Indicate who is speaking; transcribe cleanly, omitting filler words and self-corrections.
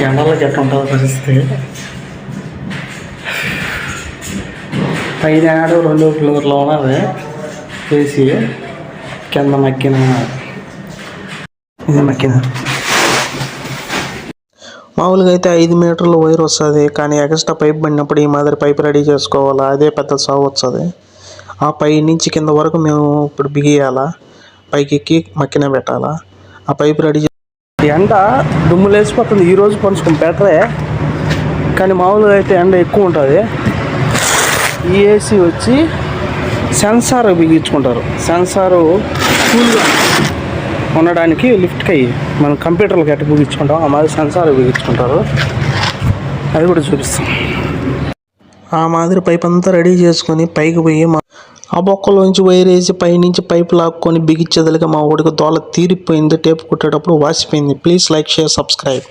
Speaker 1: ఎండలో గట్ట ఉంటుంది పరిస్థితి. పైన 2 ఫ్లోర్లో ఉన్నది వేసి కింద మక్కిన ఇది మక్కిన.
Speaker 2: మామూలుగా అయితే 5 మీటర్ల వైర్ వస్తుంది, కానీ ఎక్స్ట్రా పైప్ పడినప్పుడు ఈ మాదిరి పైప్ రెడీ చేసుకోవాలా, అదే పెద్ద సాగు వస్తుంది. ఆ పై నుంచి కింద వరకు మేము ఇప్పుడు బిగియాలా, పైకి ఎక్కి మక్కిన పెట్టాలా. ఆ పైప్ రెడీ
Speaker 1: ఎండ దుమ్ము లేచిపోతుంది. ఈరోజు కొంచెం బెటరే, కానీ మామూలుగా అయితే ఎండ ఎక్కువ ఉంటుంది. ఈ ఏసీ వచ్చి సెన్సార్ బిగించుకుంటారు. సెన్సారు కూల్గా ఉండడానికి లిఫ్ట్కి అయ్యి మనం కంప్యూటర్లు గట్టి బిగించుకుంటాం, ఆ మాదిరి సెన్సార్ బిగించుకుంటారు. అది కూడా చూపిస్తాం.
Speaker 2: ఆ మాదిరి పైప్ అంతా రెడీ చేసుకొని పైకి పోయి ఆ బొక్కలోంచి వైర్ వేసి పైనుంచి పైప్ లాక్కొని బిగించేదలిగా మా వాడికి దోల తీరిపోయింది. టేప్ కుట్టేటప్పుడు వాసిపోయింది. Please like, share, subscribe.